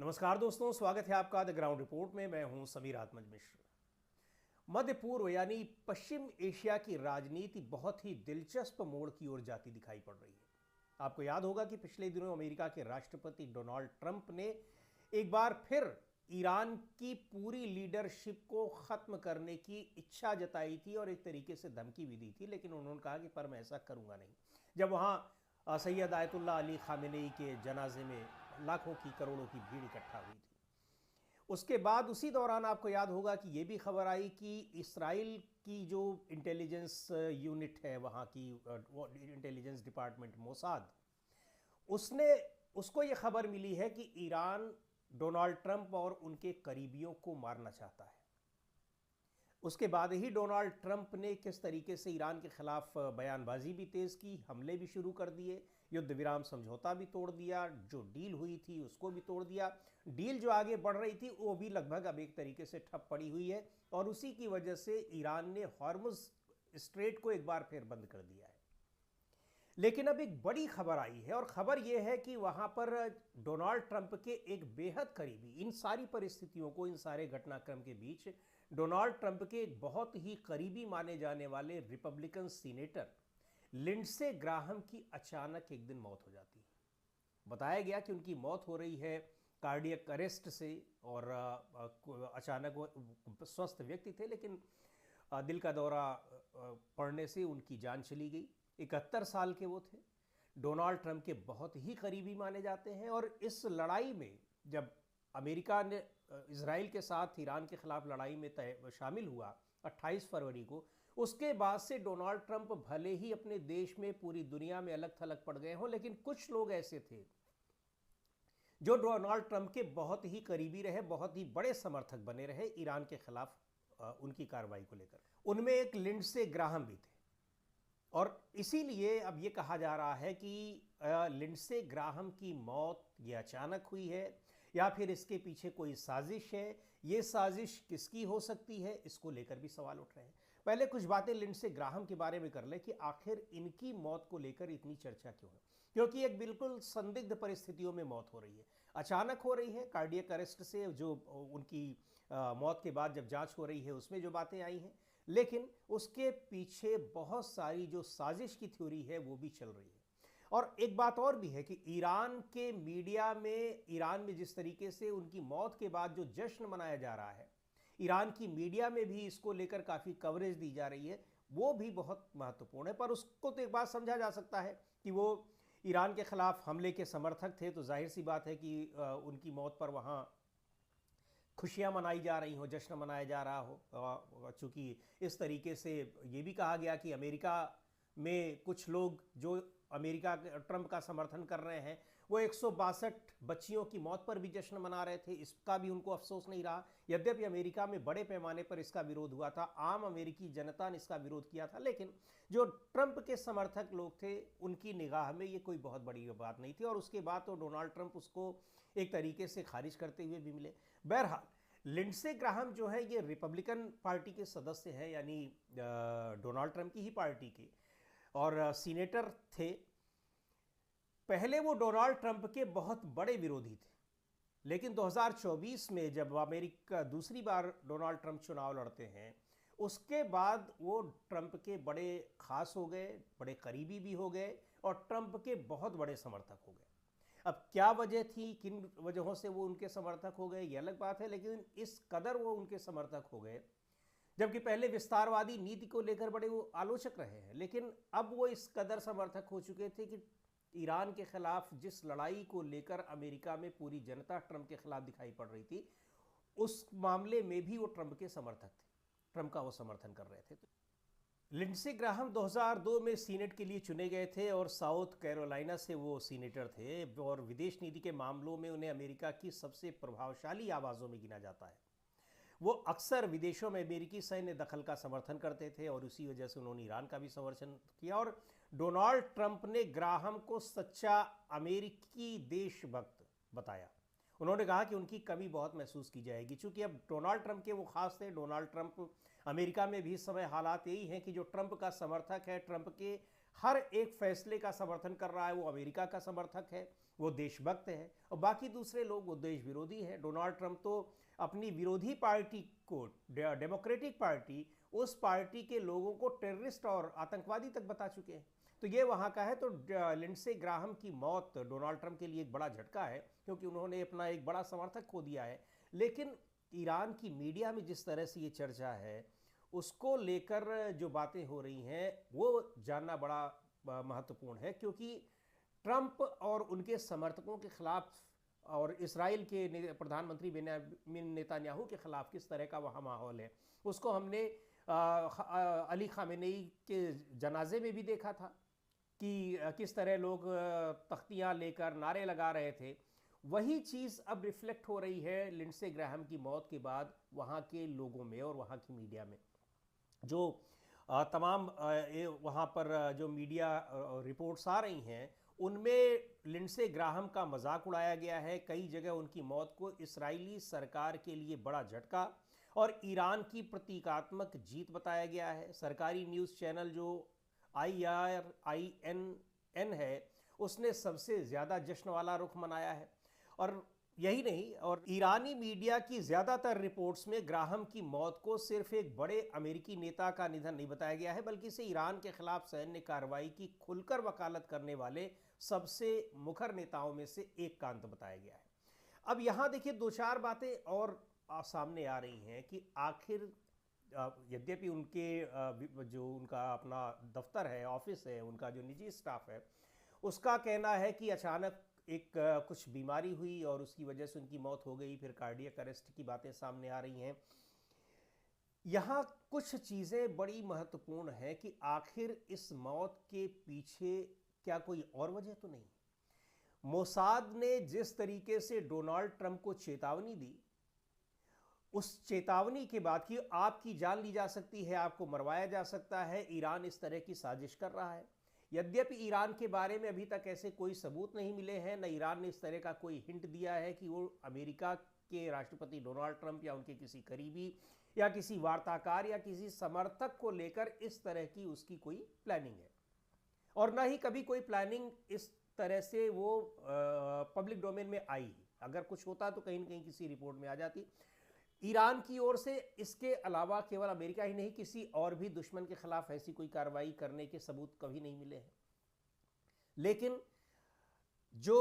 नमस्कार दोस्तों, स्वागत है आपका द ग्राउंड रिपोर्ट में। मैं हूं समीर आत्मज मिश्र। मध्य पूर्व यानी पश्चिम एशिया की राजनीति बहुत ही दिलचस्प मोड़ की ओर जाती दिखाई पड़ रही है। आपको याद होगा कि पिछले दिनों अमेरिका के राष्ट्रपति डोनाल्ड ट्रंप ने एक बार फिर ईरान की पूरी लीडरशिप को खत्म करने की इच्छा जताई थी और एक तरीके से धमकी भी दी थी, लेकिन उन्होंने कहा कि पर मैं ऐसा करूंगा नहीं। जब वहां सैयद आयतुल्लाह अली खामेनेई के जनाजे में लाखों की करोड़ों की भीड़ इकट्ठा हुई थी। उसके बाद उसी दौरान आपको याद होगा कि यह भी खबर आई कि इसराइल की जो इंटेलिजेंस यूनिट है, वहाँ की इंटेलिजेंस डिपार्टमेंट मोसाद, उसने उसको ये खबर मिली है कि ईरान डोनाल्ड ट्रंप और उनके करीबियों को मारना चाहता है। उसके बाद ही डोनाल्ड ट्रंप ने किस तरीके से ईरान के खिलाफ बयानबाजी भी तेज की, हमले भी शुरू कर दिए, युद्ध विराम समझौता भी तोड़ दिया, जो डील हुई थी उसको भी तोड़ दिया। डील जो आगे बढ़ रही थी वो भी लगभग अब एक तरीके से ठप पड़ी हुई है और उसी की वजह से ईरान ने हॉर्मुज स्ट्रेट को एक बार फिर बंद कर दिया है। लेकिन अब एक बड़ी खबर आई है और खबर यह है कि वहां पर डोनाल्ड ट्रंप के एक बेहद करीबी, इन सारी परिस्थितियों को, इन सारे घटनाक्रम के बीच डोनाल्ड ट्रंप के एक बहुत ही करीबी माने जाने वाले रिपब्लिकन सीनेटर लिंडसे ग्राहम की अचानक एक दिन मौत हो जाती है। बताया गया कि उनकी मौत हो रही है कार्डियक अरेस्ट से और अचानक वो स्वस्थ व्यक्ति थे, लेकिन दिल का दौरा पड़ने से उनकी जान चली गई। 71 साल के वो थे। डोनाल्ड ट्रंप के बहुत ही करीबी माने जाते हैं और इस लड़ाई में जब अमेरिका ने इजराइल के साथ ईरान के खिलाफ लड़ाई में शामिल हुआ 28 फरवरी को, उसके बाद से डोनाल्ड ट्रंप भले ही अपने देश में पूरी दुनिया में अलग थलग पड़ गए हों, लेकिन कुछ लोग ऐसे थे जो डोनाल्ड ट्रंप के बहुत ही करीबी रहे, बहुत ही बड़े समर्थक बने रहे ईरान के खिलाफ उनकी कार्रवाई को लेकर। उनमें एक लिंडसे ग्राहम भी थे और इसीलिए अब यह कहा जा रहा है कि लिंडसे ग्राहम की मौत ये अचानक हुई है या फिर इसके पीछे कोई साजिश है। ये साजिश किसकी हो सकती है, इसको लेकर भी सवाल उठ रहे हैं। पहले कुछ बातें लिंडसे ग्राहम के बारे में कर ले कि आखिर इनकी मौत को लेकर इतनी चर्चा क्यों है। क्योंकि एक बिल्कुल संदिग्ध परिस्थितियों में मौत हो रही है, अचानक हो रही है। कार्डियक अरेस्ट से जो उनकी मौत के बाद जब जांच हो रही है उसमें जो बातें आई हैं, लेकिन उसके पीछे बहुत सारी जो साजिश की थ्योरी है वो भी चल रही है। और एक बात और भी है कि ईरान के मीडिया में, ईरान में जिस तरीके से उनकी मौत के बाद जो जश्न मनाया जा रहा है, ईरान की मीडिया में भी इसको लेकर काफ़ी कवरेज दी जा रही है, वो भी बहुत महत्वपूर्ण है। पर उसको तो एक बात समझा जा सकता है कि वो ईरान के खिलाफ हमले के समर्थक थे, तो जाहिर सी बात है कि उनकी मौत पर वहाँ खुशियां मनाई जा रही हो, जश्न मनाया जा रहा हो। चूंकि इस तरीके से ये भी कहा गया कि अमेरिका में कुछ लोग जो अमेरिका ट्रंप का समर्थन कर रहे हैं वो 162 बच्चियों की मौत पर भी जश्न मना रहे थे, इसका भी उनको अफसोस नहीं रहा। यद्यपि अमेरिका में बड़े पैमाने पर इसका विरोध हुआ था, आम अमेरिकी जनता ने इसका विरोध किया था, लेकिन जो ट्रंप के समर्थक लोग थे उनकी निगाह में ये कोई बहुत बड़ी बात नहीं थी और उसके बाद तो डोनाल्ड ट्रंप उसको एक तरीके से खारिज करते हुए भी मिले। बहरहाल लिंडसे ग्राहम जो है ये रिपब्लिकन पार्टी के सदस्य हैं, यानी डोनाल्ड ट्रंप की ही पार्टी के, और सीनेटर थे। पहले वो डोनाल्ड ट्रंप के बहुत बड़े विरोधी थे, लेकिन 2024 में जब अमेरिका दूसरी बार डोनाल्ड ट्रंप चुनाव लड़ते हैं, उसके बाद वो ट्रंप के बड़े खास हो गए, बड़े करीबी भी हो गए और ट्रंप के बहुत बड़े समर्थक हो गए। अब क्या वजह थी, किन वजहों से वो उनके समर्थक हो गए, ये अलग बात है, लेकिन इस कदर वो उनके समर्थक हो गए। जबकि पहले विस्तारवादी नीति को लेकर बड़े वो आलोचक रहे हैं, लेकिन अब वो इस कदर समर्थक हो चुके थे कि ईरान के खिलाफ जिस लड़ाई को लेकर अमेरिका में पूरी जनता ट्रंप के खिलाफ दिखाई पड़ रही थी, उस मामले में भी वो ट्रंप के समर्थक थे, ट्रंप का वो समर्थन कर रहे थे। लिंडसे ग्राहम 2002 में सीनेट के लिए चुने गए थे और साउथ कैरोलिना से वो सीनेटर थे और विदेश नीति के मामलों में उन्हें अमेरिका की सबसे प्रभावशाली आवाज़ों में गिना जाता है। वो अक्सर विदेशों में अमेरिकी सैन्य दखल का समर्थन करते थे और उसी वजह से उन्होंने ईरान का भी समर्थन किया। और डोनाल्ड ट्रंप ने ग्राहम को सच्चा अमेरिकी देशभक्त बताया। उन्होंने कहा कि उनकी कमी बहुत महसूस की जाएगी, चूंकि अब डोनाल्ड ट्रंप के वो खास थे। डोनाल्ड ट्रंप, अमेरिका में भी इस समय हालात यही हैं कि जो ट्रंप का समर्थक है, ट्रंप के हर एक फैसले का समर्थन कर रहा है, वो अमेरिका का समर्थक है, वो देशभक्त है, और बाकी दूसरे लोग वो देश विरोधी है। डोनाल्ड ट्रंप तो अपनी विरोधी पार्टी को, डेमोक्रेटिक पार्टी, उस पार्टी के लोगों को टेररिस्ट और आतंकवादी तक बता चुके हैं। तो ये वहाँ का है। तो लिंडसे ग्राहम की मौत डोनाल्ड ट्रंप के लिए एक बड़ा झटका है, क्योंकि उन्होंने अपना एक बड़ा समर्थक खो दिया है। लेकिन ईरान की मीडिया में जिस तरह से ये चर्चा है, उसको लेकर जो बातें हो रही हैं, वो जानना बड़ा महत्वपूर्ण है, क्योंकि ट्रंप और उनके समर्थकों के खिलाफ और इसराइल के प्रधानमंत्री बेंजामिन नेतन्याहू के खिलाफ किस तरह का वहाँ माहौल है, उसको हमने अली खामेनेई के जनाजे में भी देखा था कि किस तरह लोग तख्तियाँ लेकर नारे लगा रहे थे। वही चीज़ अब रिफ्लेक्ट हो रही है लिंडसे ग्राहम की मौत के बाद वहाँ के लोगों में और वहाँ की मीडिया में। जो तमाम वहाँ पर जो मीडिया रिपोर्ट्स आ रही हैं, उनमें लिंडसे ग्राहम का मजाक उड़ाया गया है। कई जगह उनकी मौत को इस्राएली सरकार के लिए बड़ा झटका और ईरान की प्रतीकात्मक जीत बताया गया है। सरकारी न्यूज़ चैनल जो IRIN है, उसने सबसे ज़्यादा जश्न वाला रुख मनाया है। और यही नहीं, और ईरानी मीडिया की ज़्यादातर रिपोर्ट्स में ग्राहम की मौत को सिर्फ एक बड़े अमेरिकी नेता का निधन नहीं बताया गया है, बल्कि इसे ईरान के खिलाफ सैन्य कार्रवाई की खुलकर वकालत करने वाले सबसे मुखर नेताओं में से एक का अंत बताया गया है। अब यहाँ देखिए, दो चार बातें और सामने आ रही हैं कि आखिर यद्यपि उनके जो उनका अपना दफ्तर है, ऑफिस है, उनका जो निजी स्टाफ है, उसका कहना है कि अचानक एक कुछ बीमारी हुई और उसकी वजह से उनकी मौत हो गई, फिर कार्डियक अरेस्ट की बातें सामने आ रही हैं। यहाँ कुछ चीज़ें बड़ी महत्वपूर्ण हैं कि आखिर इस मौत के पीछे क्या कोई और वजह तो नहीं। मोसाद ने जिस तरीके से डोनाल्ड ट्रंप को चेतावनी दी, उस चेतावनी के बाद कि आपकी जान ली जा सकती है, आपको मरवाया जा सकता है, ईरान इस तरह की साजिश कर रहा है। यद्यपि ईरान के बारे में अभी तक ऐसे कोई सबूत नहीं मिले हैं, न ईरान ने इस तरह का कोई हिंट दिया है कि वो अमेरिका के राष्ट्रपति डोनाल्ड ट्रंप या उनके किसी करीबी या किसी वार्ताकार या किसी समर्थक को लेकर इस तरह की उसकी कोई प्लानिंग है, और ना ही कभी कोई प्लानिंग इस तरह से वो पब्लिक डोमेन में आई। अगर कुछ होता तो कहीं न कहीं किसी रिपोर्ट में आ जाती। ईरान की ओर से इसके अलावा केवल अमेरिका ही नहीं, किसी और भी दुश्मन के खिलाफ ऐसी कोई कार्रवाई करने के सबूत कभी नहीं मिले हैं। लेकिन जो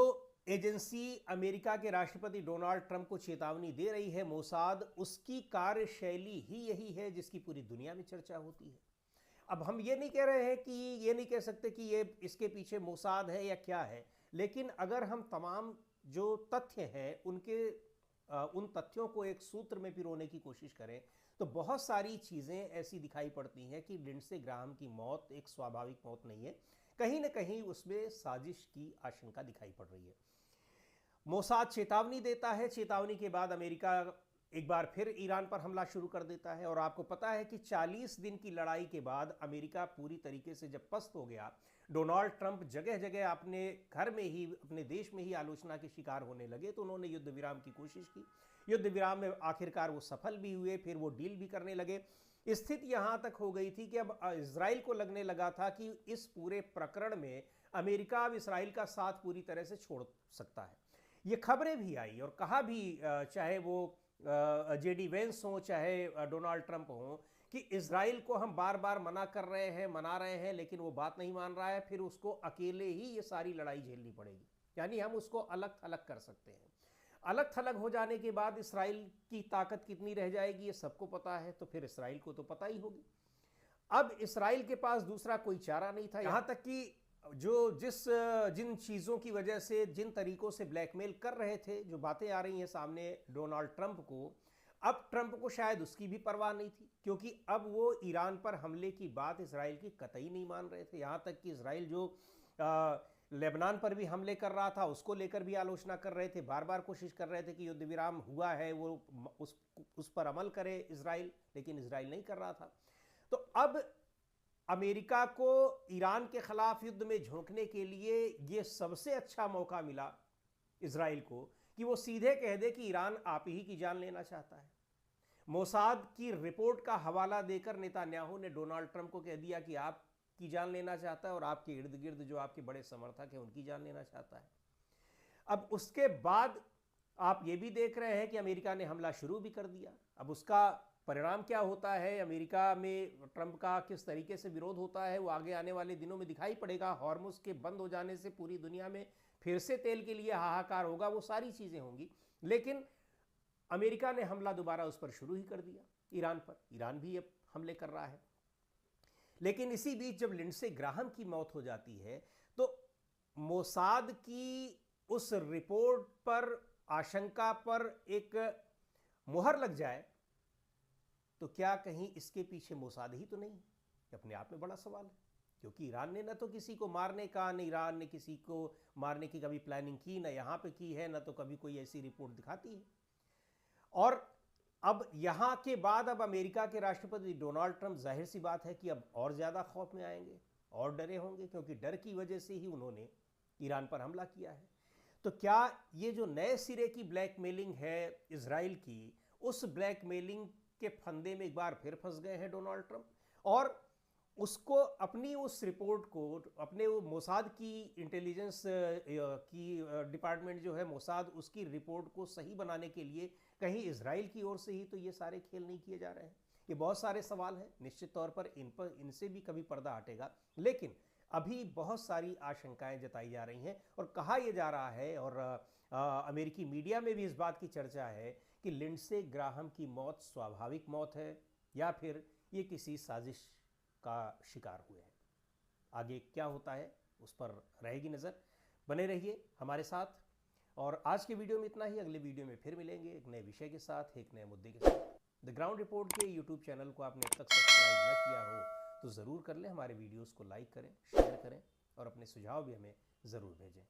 एजेंसी अमेरिका के राष्ट्रपति डोनाल्ड ट्रंप को चेतावनी दे रही है, मोसाद, उसकी कार्यशैली ही यही है जिसकी पूरी दुनिया में चर्चा होती है। अब हम ये नहीं कह रहे हैं कि ये नहीं कह सकते कि ये इसके पीछे मोसाद है या क्या है, लेकिन अगर हम तमाम जो तथ्य हैं उन तथ्यों को एक सूत्र में पिरोने की कोशिश करें, तो बहुत सारी चीज़ें ऐसी दिखाई पड़ती हैं कि लिंडसे ग्राहम की मौत एक स्वाभाविक मौत नहीं है, कहीं ना कहीं उसमें साजिश की आशंका दिखाई पड़ रही है। मोसाद चेतावनी देता है, चेतावनी के बाद अमेरिका एक बार फिर ईरान पर हमला शुरू कर देता है। और आपको पता है कि 40 दिन की लड़ाई के बाद अमेरिका पूरी तरीके से जब पस्त हो गया, डोनाल्ड ट्रंप जगह जगह अपने घर में ही, अपने देश में ही आलोचना के शिकार होने लगे, तो उन्होंने युद्ध विराम की कोशिश की। युद्ध विराम में आखिरकार वो सफल भी हुए, फिर वो डील भी करने लगे। स्थिति यहां तक हो गई थी कि अब इजराइल को लगने लगा था कि इस पूरे प्रकरण में अमेरिका अब इसराइल का साथ पूरी तरह से छोड़ सकता है। ये खबरें भी आई और कहा भी, चाहे वो JD वेंस हो, चाहे डोनाल्ड ट्रंप हो, कि इजराइल को हम बार बार मना कर रहे हैं, मना रहे हैं, लेकिन वो बात नहीं मान रहा है, फिर उसको अकेले ही ये सारी लड़ाई झेलनी पड़ेगी, यानी हम उसको अलग थलग कर सकते हैं। अलग थलग हो जाने के बाद इसराइल की ताकत कितनी रह जाएगी ये सबको पता है, तो फिर इसराइल को तो पता ही होगी। अब इसराइल के पास दूसरा कोई चारा नहीं था, यहाँ तक कि जिन चीज़ों की वजह से, जिन तरीकों से ब्लैकमेल कर रहे थे, जो बातें आ रही हैं सामने डोनाल्ड ट्रंप को, अब ट्रंप को शायद उसकी भी परवाह नहीं थी, क्योंकि अब वो ईरान पर हमले की बात इसराइल की कतई नहीं मान रहे थे। यहाँ तक कि इसराइल जो लेबनान पर भी हमले कर रहा था, उसको लेकर भी आलोचना कर रहे थे, बार बार कोशिश कर रहे थे कि युद्ध विराम हुआ है, वो उस पर अमल करे इसराइल, लेकिन इसराइल नहीं कर रहा था। तो अब अमेरिका को ईरान के खिलाफ युद्ध में झोंकने के लिए ये सबसे अच्छा मौका मिला इसराइल को कि वो सीधे कह दे कि ईरान आप ही की जान लेना चाहता है। मोसाद की रिपोर्ट का हवाला देकर नेतन्याहू ने डोनाल्ड ट्रंप को कह दिया कि आप की जान लेना चाहता है और आपके इर्द गिर्द जो आपके बड़े समर्थक हैं उनकी जान लेना चाहता है। अब उसके बाद आप ये भी देख रहे हैं कि अमेरिका ने हमला शुरू भी कर दिया। अब उसका परिणाम क्या होता है, अमेरिका में ट्रंप का किस तरीके से विरोध होता है, वो आगे आने वाले दिनों में दिखाई पड़ेगा। हॉर्मुज़ के बंद हो जाने से पूरी दुनिया में फिर से तेल के लिए हाहाकार होगा, वो सारी चीज़ें होंगी। लेकिन अमेरिका ने हमला दोबारा उस पर शुरू ही कर दिया, ईरान पर। ईरान भी अब हमले कर रहा है। लेकिन इसी बीच जब लिंडसे ग्राहम की मौत हो जाती है तो मोसाद की उस रिपोर्ट पर, आशंका पर एक मुहर लग जाए तो क्या कहीं इसके पीछे मोसाद ही तो नहीं? अपने आप में बड़ा सवाल है, क्योंकि ईरान ने न तो किसी को मारने का, न ईरान ने किसी को मारने की कभी प्लानिंग की, न यहाँ पे की है, न तो कभी कोई ऐसी रिपोर्ट दिखाती है। और अब यहाँ के बाद अब अमेरिका के राष्ट्रपति डोनाल्ड ट्रंप, जाहिर सी बात है कि अब और ज़्यादा खौफ में आएंगे और डरे होंगे, क्योंकि डर की वजह से ही उन्होंने ईरान पर हमला किया है। तो क्या ये जो नए सिरे की ब्लैकमेलिंग है इजराइल की, उस ब्लैकमेलिंग के फंदे में एक बार फिर फंस गए हैं डोनाल्ड ट्रंप? और उसको अपनी उस रिपोर्ट को, अपने वो मोसाद की इंटेलिजेंस की डिपार्टमेंट जो है मोसाद, उसकी रिपोर्ट को सही बनाने के लिए कहीं इजराइल की ओर से ही तो ये सारे खेल नहीं किए जा रहे हैं? ये बहुत सारे सवाल हैं। निश्चित तौर पर इनसे भी कभी पर्दा हटेगा, लेकिन अभी बहुत सारी आशंकाएं जताई जा रही हैं और कहा यह जा रहा है, और अमेरिकी मीडिया में भी इस बात की चर्चा है कि लिंडसे ग्राहम की मौत स्वाभाविक मौत है या फिर ये किसी साजिश का शिकार हुए हैं। आगे क्या होता है उस पर रहेगी नज़र। बने रहिए हमारे साथ। और आज के वीडियो में इतना ही। अगले वीडियो में फिर मिलेंगे एक नए विषय के साथ, एक नए मुद्दे के साथ। द ग्राउंड रिपोर्ट के यूट्यूब चैनल को आपने अब तक सब्सक्राइब न किया हो तो ज़रूर कर लें। हमारे वीडियोस को लाइक करें, शेयर करें और अपने सुझाव भी हमें ज़रूर भेजें।